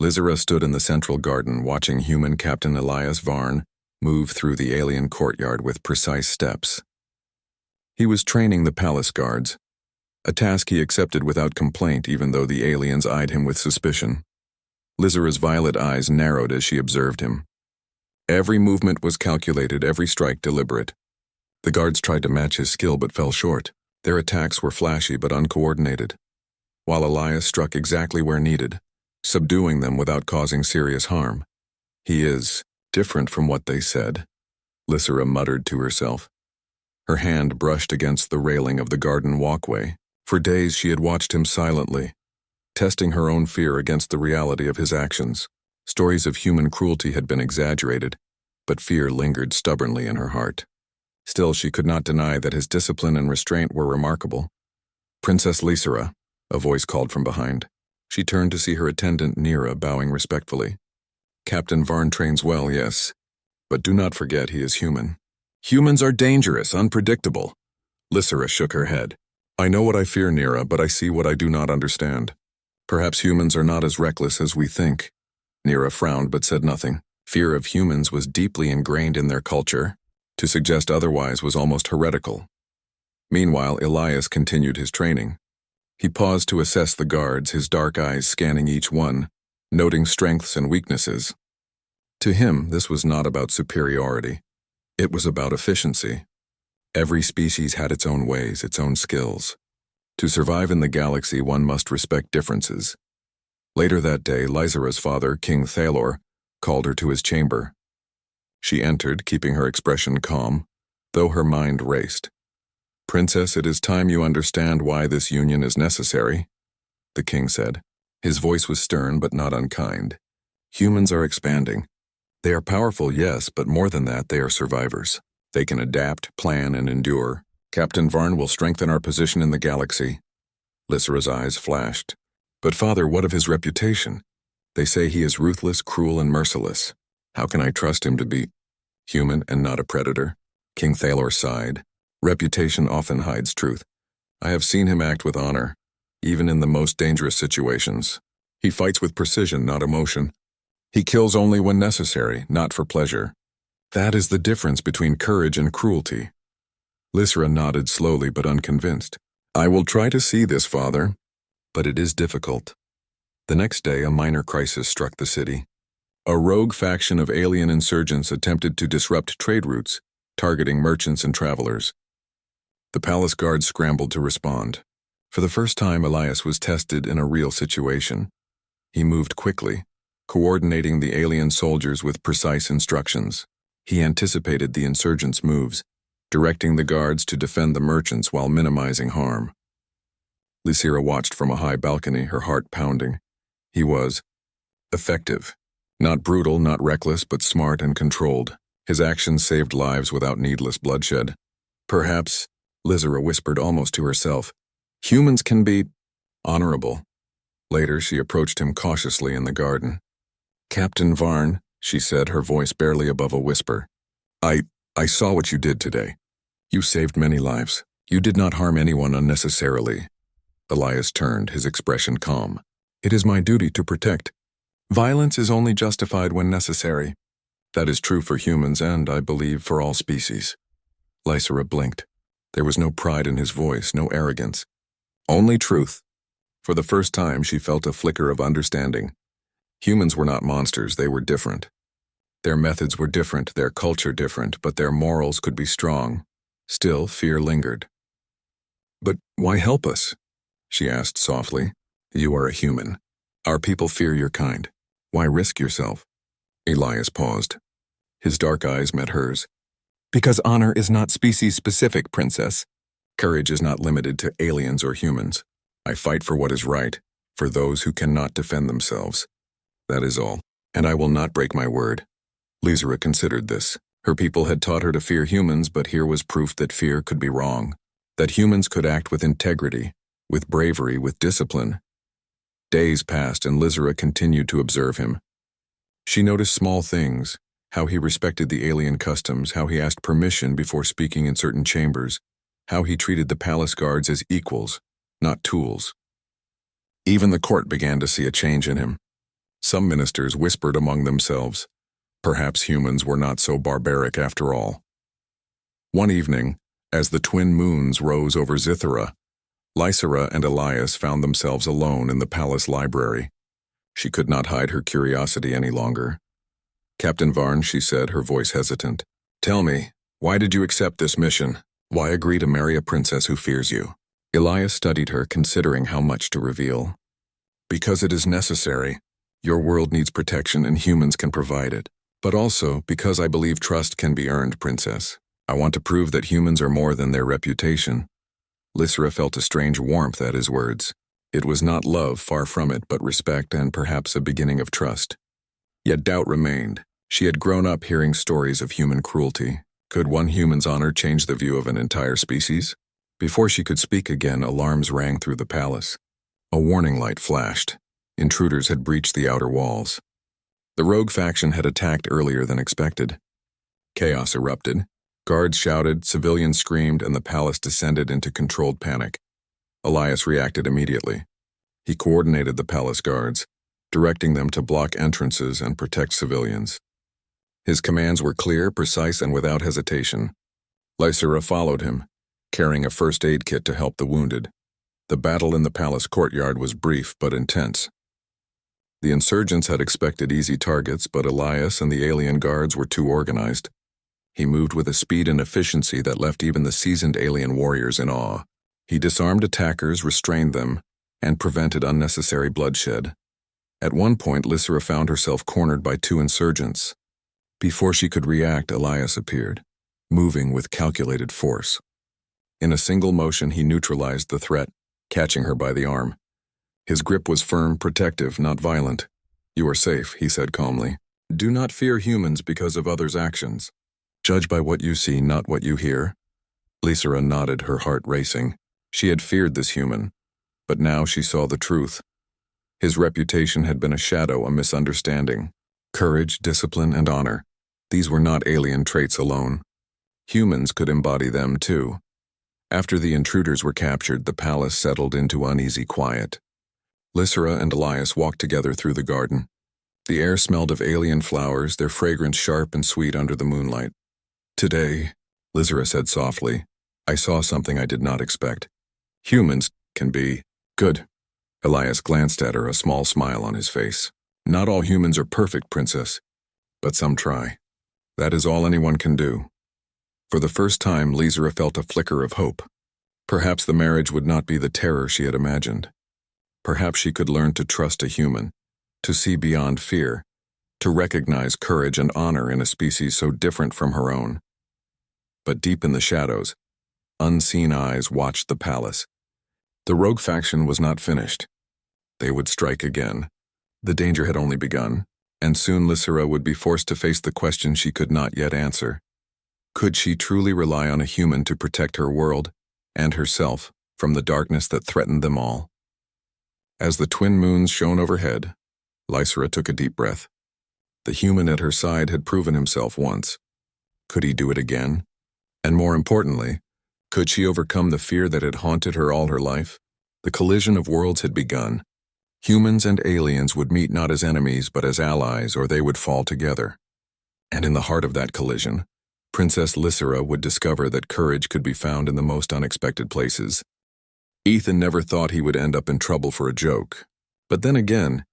Lysera stood in the central garden watching human Captain Elias Varn move through the alien courtyard with precise steps. He was training the palace guards, a task he accepted without complaint even though the aliens eyed him with suspicion. Lysera's violet eyes narrowed as she observed him. Every movement was calculated, every strike deliberate. The guards tried to match his skill but fell short. Their attacks were flashy but uncoordinated, while Elias struck exactly where needed, subduing them without causing serious harm. He is different from what they said, Lysera muttered to herself. Her hand brushed against the railing of the garden walkway. For days she had watched him silently, testing her own fear against the reality of his actions. Stories of human cruelty had been exaggerated, but fear lingered stubbornly in her heart. Still, she could not deny that his discipline and restraint were remarkable. "Princess Lysera," a voice called from behind. She turned to see her attendant Nira bowing respectfully. "Captain Varn trains well, yes, but do not forget he is human." "Humans are dangerous, unpredictable." Lysera shook her head. "I know what I fear, Nira, but I see what I do not understand. Perhaps humans are not as reckless as we think." Nira frowned but said nothing. Fear of humans was deeply ingrained in their culture. To suggest otherwise was almost heretical. Meanwhile, Elias continued his training. He paused to assess the guards, his dark eyes scanning each one, noting strengths and weaknesses. To him, this was not about superiority. It was about efficiency. Every species had its own ways, its own skills. To survive in the galaxy, one must respect differences. Later that day, Lysera's father, King Thalor, called her to his chamber. She entered, keeping her expression calm, though her mind raced. "Princess, it is time you understand why this union is necessary," the king said. His voice was stern but not unkind. "Humans are expanding. They are powerful, yes, but more than that, they are survivors. They can adapt, plan, and endure. Captain Varn will strengthen our position in the galaxy." Lysera's eyes flashed. "But father, what of his reputation? They say he is ruthless, cruel, and merciless. How can I trust him to be human and not a predator?" King Thalor sighed. "Reputation often hides truth. I have seen him act with honor, even in the most dangerous situations. He fights with precision, not emotion. He kills only when necessary, not for pleasure. That is the difference between courage and cruelty." Lysera nodded slowly but unconvinced. "I will try to see this, father, but it is difficult." The next day, a minor crisis struck the city. A rogue faction of alien insurgents attempted to disrupt trade routes, targeting merchants and travelers. The palace guards scrambled to respond. For the first time, Elias was tested in a real situation. He moved quickly, coordinating the alien soldiers with precise instructions. He anticipated the insurgents' moves, directing the guards to defend the merchants while minimizing harm. Lysera watched from a high balcony, her heart pounding. He was effective. Not brutal, not reckless, but smart and controlled. His actions saved lives without needless bloodshed. "Perhaps," Lysera whispered almost to herself, "humans can be honorable." Later, she approached him cautiously in the garden. "Captain Varn," she said, her voice barely above a whisper. I saw what you did today. You saved many lives. You did not harm anyone unnecessarily." Elias turned, his expression calm. "It is my duty to protect. Violence is only justified when necessary. That is true for humans and, I believe, for all species." Lysera blinked. There was no pride in his voice, no arrogance. Only truth. For the first time, she felt a flicker of understanding. Humans were not monsters, they were different. Their methods were different, their culture different, but their morals could be strong. Still, fear lingered. "But why help us?" she asked softly. "You are a human. Our people fear your kind. Why risk yourself?" Elias paused. His dark eyes met hers. "Because honor is not species-specific, Princess. Courage is not limited to aliens or humans. I fight for what is right, for those who cannot defend themselves. That is all, and I will not break my word." Lysera considered this. Her people had taught her to fear humans, but here was proof that fear could be wrong, that humans could act with integrity, with bravery, with discipline. Days passed and Lysera continued to observe him. She noticed small things, how he respected the alien customs, how he asked permission before speaking in certain chambers, how he treated the palace guards as equals, not tools. Even the court began to see a change in him. Some ministers whispered among themselves. Perhaps humans were not so barbaric after all. One evening, as the twin moons rose over Zithera, Lysera and Elias found themselves alone in the palace library. She could not hide her curiosity any longer. "Captain Varn," she said, her voice hesitant, "tell me, why did you accept this mission? Why agree to marry a princess who fears you?" Elias studied her, considering how much to reveal. "Because it is necessary. Your world needs protection and humans can provide it. But also because I believe trust can be earned, princess. I want to prove that humans are more than their reputation." Lysera felt a strange warmth at his words. It was not love, far from it, but respect and perhaps a beginning of trust. Yet doubt remained. She had grown up hearing stories of human cruelty. Could one human's honor change the view of an entire species? Before she could speak again, alarms rang through the palace. A warning light flashed. Intruders had breached the outer walls. The rogue faction had attacked earlier than expected. Chaos erupted. Guards shouted, civilians screamed, and the palace descended into controlled panic. Elias reacted immediately. He coordinated the palace guards, directing them to block entrances and protect civilians. His commands were clear, precise, and without hesitation. Lysera followed him, carrying a first aid kit to help the wounded. The battle in the palace courtyard was brief but intense. The insurgents had expected easy targets, but Elias and the alien guards were too organized. He moved with a speed and efficiency that left even the seasoned alien warriors in awe. He disarmed attackers, restrained them, and prevented unnecessary bloodshed. At one point, Lysera found herself cornered by two insurgents. Before she could react, Elias appeared, moving with calculated force. In a single motion, he neutralized the threat, catching her by the arm. His grip was firm, protective, not violent. "You are safe," he said calmly. "Do not fear humans because of others' actions. Judge by what you see, not what you hear." Lysera nodded, her heart racing. She had feared this human, but now she saw the truth. His reputation had been a shadow, a misunderstanding. Courage, discipline, and honor. These were not alien traits alone. Humans could embody them too. After the intruders were captured, the palace settled into uneasy quiet. Lysera and Elias walked together through the garden. The air smelled of alien flowers, their fragrance sharp and sweet under the moonlight. "Today," Lysera said softly, "I saw something I did not expect. Humans can be good." Elias glanced at her, a small smile on his face. "Not all humans are perfect, princess, but some try. That is all anyone can do." For the first time, Lysera felt a flicker of hope. Perhaps the marriage would not be the terror she had imagined. Perhaps she could learn to trust a human, to see beyond fear, to recognize courage and honor in a species so different from her own. But deep in the shadows, unseen eyes watched the palace. The rogue faction was not finished. They would strike again. The danger had only begun, and soon Lysera would be forced to face the question she could not yet answer. Could she truly rely on a human to protect her world, and herself, from the darkness that threatened them all? As the twin moons shone overhead, Lysera took a deep breath. The human at her side had proven himself once. Could he do it again? And more importantly, could she overcome the fear that had haunted her all her life? The collision of worlds had begun. Humans and aliens would meet not as enemies but as allies, or they would fall together. And in the heart of that collision, Princess Lysera would discover that courage could be found in the most unexpected places. Ethan never thought he would end up in trouble for a joke. But then again,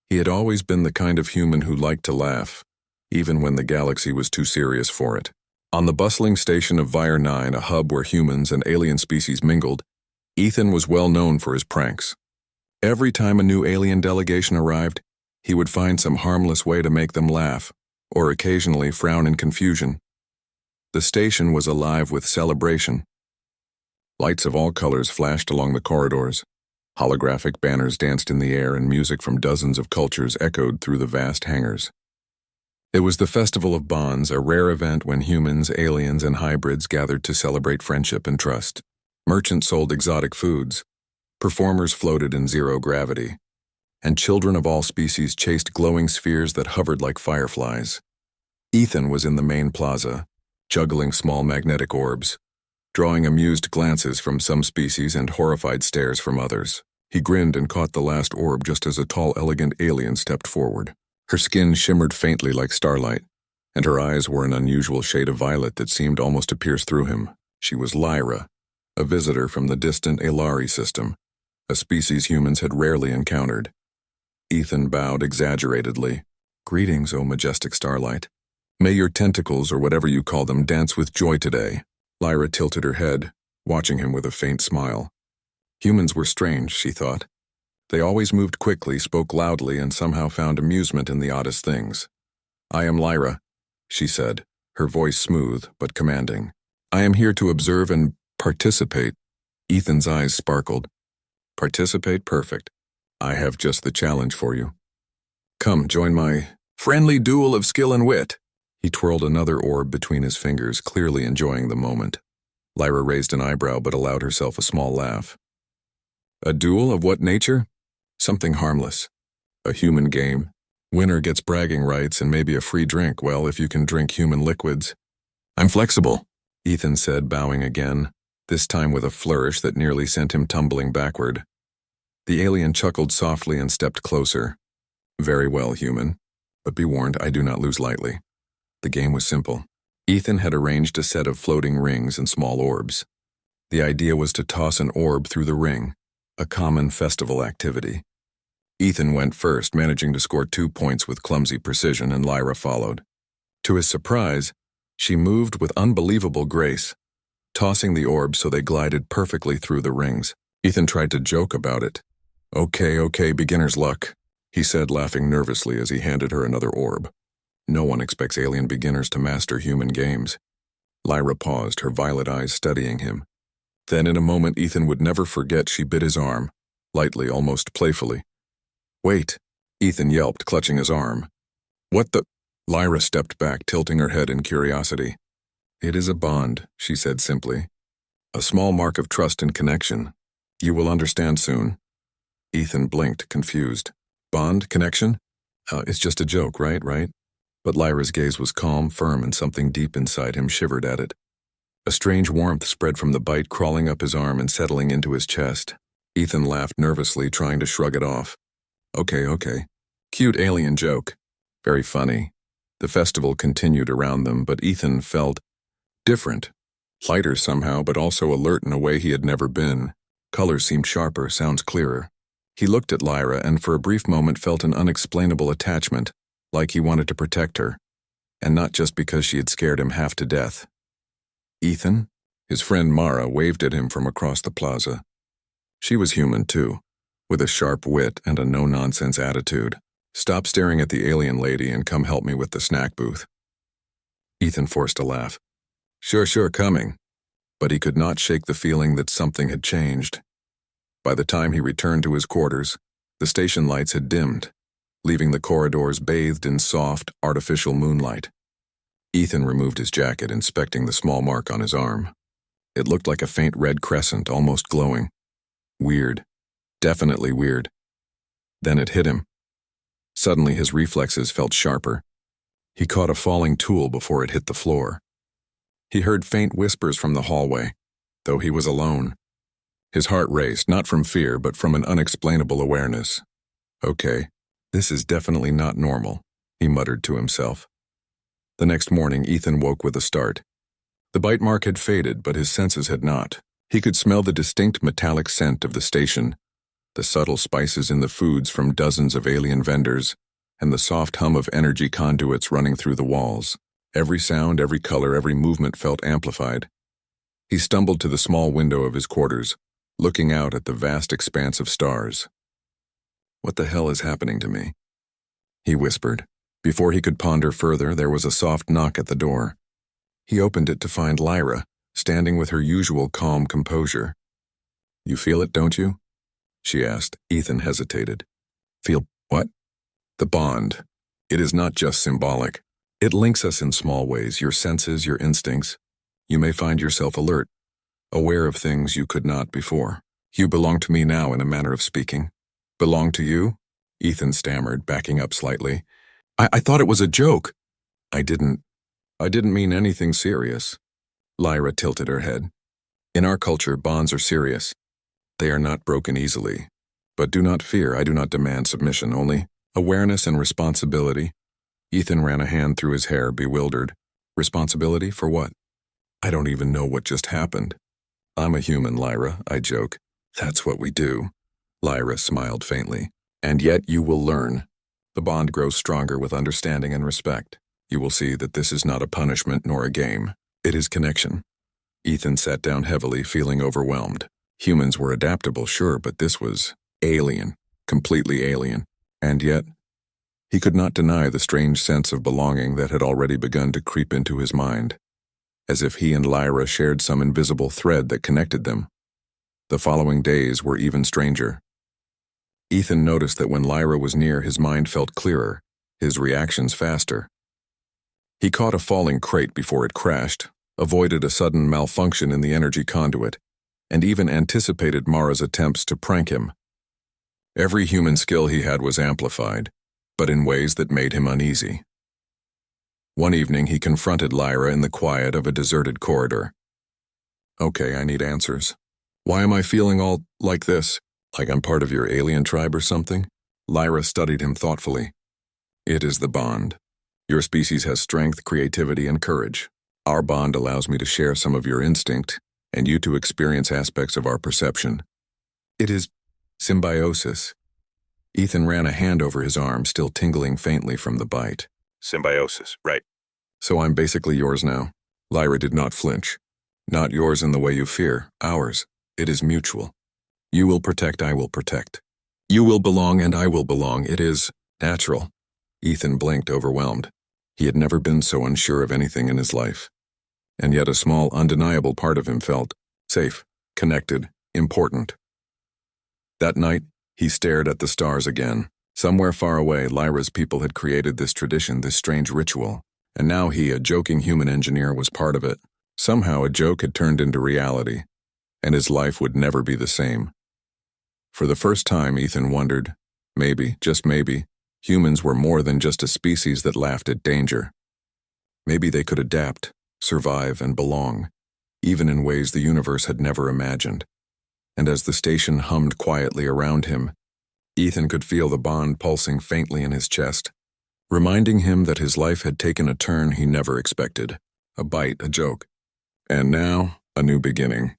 he had always been the kind of human who liked to laugh, even when the galaxy was too serious for it. On the bustling station of Vir 9, a hub where humans and alien species mingled, Ethan was well known for his pranks. Every time a new alien delegation arrived, he would find some harmless way to make them laugh, or occasionally frown in confusion. The station was alive with celebration. Lights of all colors flashed along the corridors. Holographic banners danced in the air, and music from dozens of cultures echoed through the vast hangars. It was the Festival of Bonds, a rare event when humans, aliens, and hybrids gathered to celebrate friendship and trust. Merchants sold exotic foods. Performers floated in zero gravity. And children of all species chased glowing spheres that hovered like fireflies. Ethan was in the main plaza, juggling small magnetic orbs, drawing amused glances from some species and horrified stares from others. He grinned and caught the last orb just as a tall, elegant alien stepped forward. Her skin shimmered faintly like starlight, and her eyes were an unusual shade of violet that seemed almost to pierce through him. She was Lyra, a visitor from the distant Elari system, a species humans had rarely encountered. Ethan bowed exaggeratedly. "Greetings, O majestic starlight. May your tentacles, or whatever you call them, dance with joy today." Lyra tilted her head, watching him with a faint smile. Humans were strange, she thought. They always moved quickly, spoke loudly, and somehow found amusement in the oddest things. "I am Lyra," she said, her voice smooth but commanding. "I am here to observe and participate." Ethan's eyes sparkled. "Participate? Perfect. I have just the challenge for you. Come, join my friendly duel of skill and wit." He twirled another orb between his fingers, clearly enjoying the moment. Lyra raised an eyebrow but allowed herself a small laugh. "A duel of what nature?" "Something harmless. A human game. Winner gets bragging rights and maybe a free drink, well, if you can drink human liquids." "I'm flexible," Ethan said, bowing again, this time with a flourish that nearly sent him tumbling backward. The alien chuckled softly and stepped closer. "Very well, human. But be warned, I do not lose lightly." The game was simple. Ethan had arranged a set of floating rings and small orbs. The idea was to toss an orb through the ring, a common festival activity. Ethan went first, managing to score 2 points with clumsy precision, and Lyra followed. To his surprise, she moved with unbelievable grace, tossing the orbs so they glided perfectly through the rings. Ethan tried to joke about it. Okay, beginner's luck," he said, laughing nervously as he handed her another orb. No one expects alien beginners to master human games. Lyra paused, her violet eyes studying him. Then in a moment Ethan would never forget, she bit his arm, lightly, almost playfully. "Wait," Ethan yelped, clutching his arm. "What the—" Lyra stepped back, tilting her head in curiosity. "It is a bond," she said simply. "A small mark of trust and connection. You will understand soon." Ethan blinked, confused. "Bond? Connection? It's just a joke, right? But Lyra's gaze was calm, firm, and something deep inside him shivered at it. A strange warmth spread from the bite, crawling up his arm and settling into his chest. Ethan laughed nervously, trying to shrug it off. Okay. Cute alien joke. Very funny." The festival continued around them, but Ethan felt different. Lighter somehow, but also alert in a way he had never been. Colors seemed sharper, sounds clearer. He looked at Lyra and for a brief moment felt an unexplainable attachment, like he wanted to protect her, and not just because she had scared him half to death. "Ethan?" His friend Mara waved at him from across the plaza. She was human too, with a sharp wit and a no-nonsense attitude. "Stop staring at the alien lady and come help me with the snack booth." Ethan forced a laugh. Sure, coming." But he could not shake the feeling that something had changed. By the time he returned to his quarters, the station lights had dimmed, leaving the corridors bathed in soft, artificial moonlight. Ethan removed his jacket, inspecting the small mark on his arm. It looked like a faint red crescent, almost glowing. Weird. Definitely weird. Then it hit him. Suddenly his reflexes felt sharper. He caught a falling tool before it hit the floor. He heard faint whispers from the hallway, though he was alone. His heart raced, not from fear, but from an unexplainable awareness. "Okay, this is definitely not normal," he muttered to himself. The next morning, Ethan woke with a start. The bite mark had faded, but his senses had not. He could smell the distinct metallic scent of the station, the subtle spices in the foods from dozens of alien vendors, and the soft hum of energy conduits running through the walls. Every sound, every color, every movement felt amplified. He stumbled to the small window of his quarters, looking out at the vast expanse of stars. "What the hell is happening to me?" he whispered. Before he could ponder further, there was a soft knock at the door. He opened it to find Lyra, standing with her usual calm composure. "You feel it, don't you?" she asked. Ethan hesitated. "Feel what?" "The bond. It is not just symbolic. It links us in small ways, your senses, your instincts. You may find yourself alert, aware of things you could not before. You belong to me now, in a manner of speaking." "Belong to you?" Ethan stammered, backing up slightly. I thought it was a joke." I didn't mean anything serious." Lyra tilted her head. "In our culture, bonds are serious. They are not broken easily. But do not fear, I do not demand submission, only awareness and responsibility. Ethan ran a hand through his hair, bewildered. Responsibility for what? I don't even know what just happened. I'm a human, Lyra, I joke. That's what we do. Lyra smiled faintly. And yet you will learn. The bond grows stronger with understanding and respect. You will see that this is not a punishment nor a game. It is connection. Ethan sat down heavily, feeling overwhelmed. Humans were adaptable, sure, but this was alien, completely alien. And yet, he could not deny the strange sense of belonging that had already begun to creep into his mind, as if he and Lyra shared some invisible thread that connected them. The following days were even stranger. Ethan noticed that when Lyra was near, his mind felt clearer, his reactions faster. He caught a falling crate before it crashed, avoided a sudden malfunction in the energy conduit, and even anticipated Mara's attempts to prank him. Every human skill he had was amplified, but in ways that made him uneasy. One evening, he confronted Lyra in the quiet of a deserted corridor. Okay, I need answers. Why am I feeling all like this? Like I'm part of your alien tribe or something? Lyra studied him thoughtfully. It is the bond. Your species has strength, creativity, and courage. Our bond allows me to share some of your instinct, and you to experience aspects of our perception. It is symbiosis. Ethan ran a hand over his arm, still tingling faintly from the bite. Symbiosis, right. So I'm basically yours now. Lyra did not flinch. Not yours in the way you fear, ours. It is mutual. You will protect, I will protect. You will belong and I will belong. It is natural. Ethan blinked, overwhelmed. He had never been so unsure of anything in his life. And yet a small, undeniable part of him felt safe, connected, important. That night, he stared at the stars again. Somewhere far away, Lyra's people had created this tradition, this strange ritual. And now he, a joking human engineer, was part of it. Somehow a joke had turned into reality, and his life would never be the same. For the first time, Ethan wondered, maybe, just maybe, humans were more than just a species that laughed at danger. Maybe they could adapt, survive, and belong, even in ways the universe had never imagined. And as the station hummed quietly around him, Ethan could feel the bond pulsing faintly in his chest, reminding him that his life had taken a turn he never expected. A bite, a joke. And now, a new beginning.